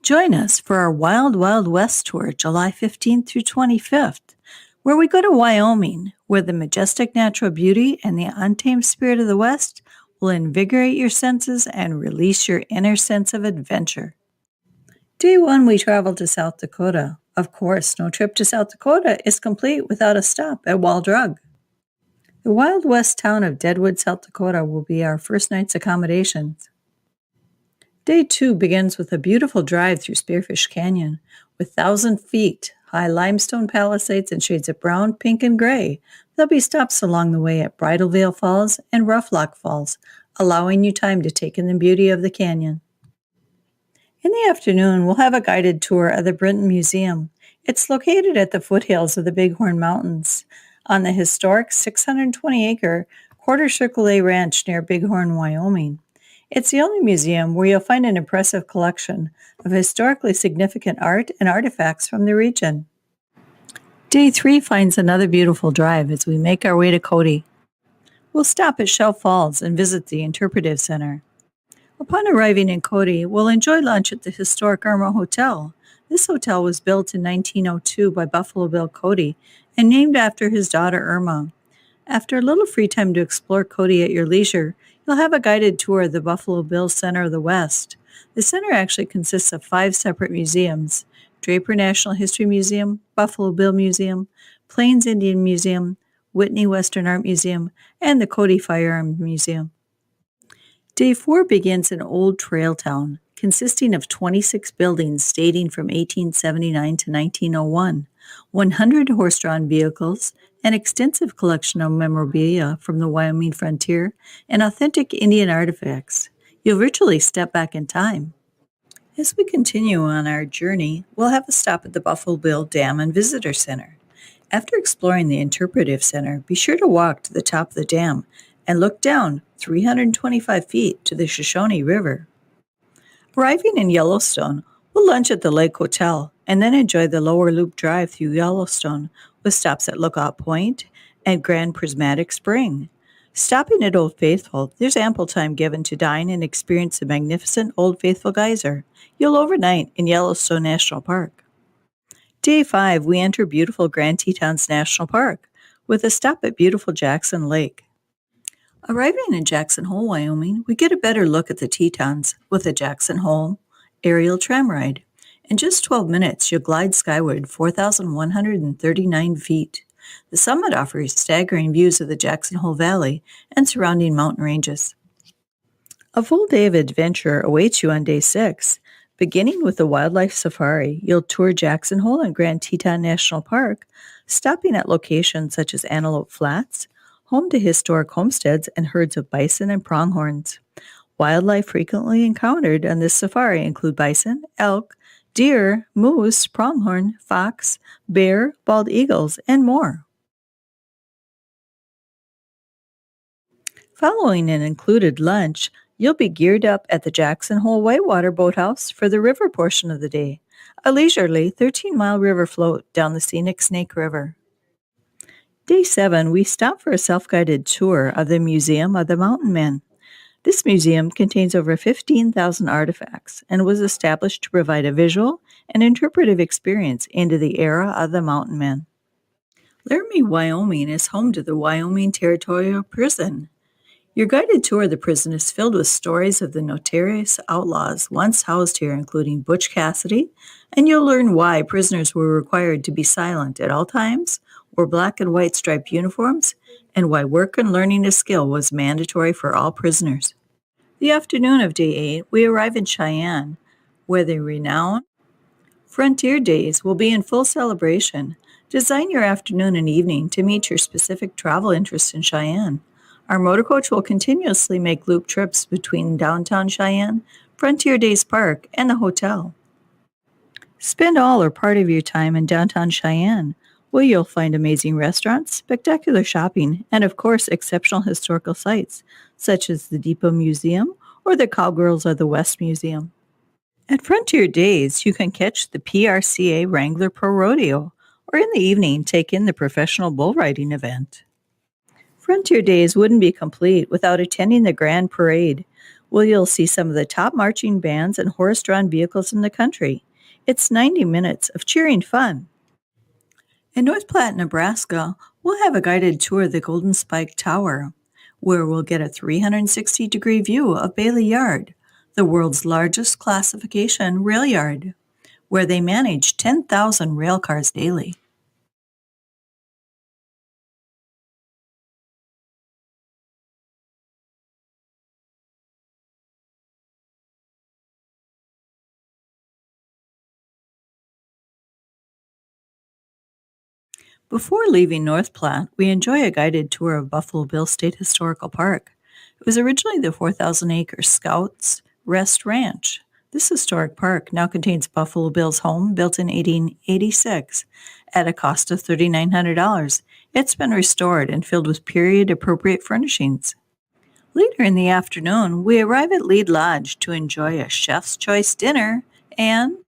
Join us for our Wild Wild West tour, July 15th through 25th, where we go to Wyoming, where the majestic natural beauty and the untamed spirit of the West will invigorate your senses and release your inner sense of adventure. Day one, we travel to South Dakota. Of course, no trip to South Dakota is complete without a stop at Wall Drug. The Wild West town of Deadwood, South Dakota will be our first night's accommodations. Day two begins with a beautiful drive through Spearfish Canyon with 1,000 feet high limestone palisades and shades of brown, pink, and gray. There'll be stops along the way at Bridal Veil Falls and Rough Lock Falls, allowing you time to take in the beauty of the canyon. In the afternoon, we'll have a guided tour of the Brinton Museum. It's located at the foothills of the Bighorn Mountains on the historic 620-acre Quarter Circle A Ranch near Bighorn, Wyoming. It's the only museum where you'll find an impressive collection of historically significant art and artifacts from the region. Day three finds another beautiful drive as we make our way to Cody. We'll stop at Shell Falls and visit the Interpretive Center. Upon arriving in Cody, we'll enjoy lunch at the historic Irma Hotel. This hotel was built in 1902 by Buffalo Bill Cody and named after his daughter Irma. After a little free time to explore Cody at your leisure, you'll have a guided tour of the Buffalo Bill Center of the West. The center actually consists of 5 separate museums: Draper National History Museum, Buffalo Bill Museum, Plains Indian Museum, Whitney Western Art Museum, and the Cody Firearms Museum. Day 4 begins in Old Trail Town, consisting of 26 buildings dating from 1879 to 1901, 100 horse-drawn vehicles, an extensive collection of memorabilia from the Wyoming frontier, and authentic Indian artifacts. You'll virtually step back in time. As we continue on our journey, we'll have a stop at the Buffalo Bill Dam and Visitor Center. After exploring the Interpretive Center, be sure to walk to the top of the dam and look down 325 feet to the Shoshone River. Arriving in Yellowstone, we'll lunch at the Lake Hotel and then enjoy the Lower Loop Drive through Yellowstone with stops at Lookout Point and Grand Prismatic Spring. Stopping at Old Faithful, there's ample time given to dine and experience the magnificent Old Faithful Geyser. You'll overnight in Yellowstone National Park. Day 5, we enter beautiful Grand Tetons National Park with a stop at beautiful Jackson Lake. Arriving in Jackson Hole, Wyoming, we get a better look at the Tetons with a Jackson Hole aerial tram ride. In just 12 minutes, you'll glide skyward 4,139 feet. The summit offers staggering views of the Jackson Hole Valley and surrounding mountain ranges. A full day of adventure awaits you on Day 6. Beginning with the wildlife safari, you'll tour Jackson Hole and Grand Teton National Park, stopping at locations such as Antelope Flats, home to historic homesteads and herds of bison and pronghorns. Wildlife frequently encountered on this safari include bison, elk, deer, moose, pronghorn, fox, bear, bald eagles, and more. Following an included lunch, you'll be geared up at the Jackson Hole Whitewater Boathouse for the river portion of the day, a leisurely 13-mile river float down the scenic Snake River. Day 7, we stop for a self-guided tour of the Museum of the Mountain Men. This museum contains over 15,000 artifacts and was established to provide a visual and interpretive experience into the era of the Mountain Men. Laramie, Wyoming is home to the Wyoming Territorial Prison. Your guided tour of the prison is filled with stories of the notorious outlaws once housed here, including Butch Cassidy, and you'll learn why prisoners were required to be silent at all times, wore black and white striped uniforms, and why work and learning a skill was mandatory for all prisoners. The afternoon of Day 8, we arrive in Cheyenne, where the renowned Frontier Days will be in full celebration. Design your afternoon and evening to meet your specific travel interests in Cheyenne. Our motor coach will continuously make loop trips between downtown Cheyenne, Frontier Days Park, and the hotel. Spend all or part of your time in downtown Cheyenne, where you'll find amazing restaurants, spectacular shopping, and of course exceptional historical sites, such as the Depot Museum or the Cowgirls of the West Museum. At Frontier Days, you can catch the PRCA Wrangler Pro Rodeo, or in the evening, take in the professional bull riding event. Frontier Days wouldn't be complete without attending the Grand Parade, Well, you'll see some of the top marching bands and horse-drawn vehicles in the country. It's 90 minutes of cheering fun. In North Platte, Nebraska, we'll have a guided tour of the Golden Spike Tower, where we'll get a 360-degree view of Bailey Yard, the world's largest classification rail yard, where they manage 10,000 rail cars daily. Before leaving North Platte, we enjoy a guided tour of Buffalo Bill State Historical Park. It was originally the 4,000-acre Scouts Rest Ranch. This historic park now contains Buffalo Bill's home, built in 1886, at a cost of $3,900. It's been restored and filled with period-appropriate furnishings. Later in the afternoon, we arrive at Lead Lodge to enjoy a chef's choice dinner. And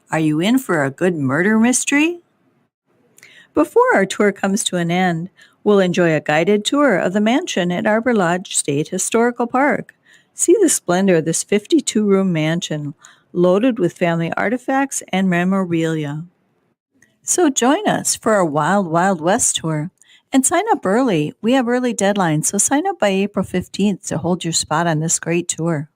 are you in for a good murder mystery? Before our tour comes to an end, we'll enjoy a guided tour of the mansion at Arbor Lodge State Historical Park. See the splendor of this 52-room mansion, loaded with family artifacts and memorabilia. So join us for our Wild Wild West tour. And sign up early. We have early deadlines, so sign up by April 15th to hold your spot on this great tour.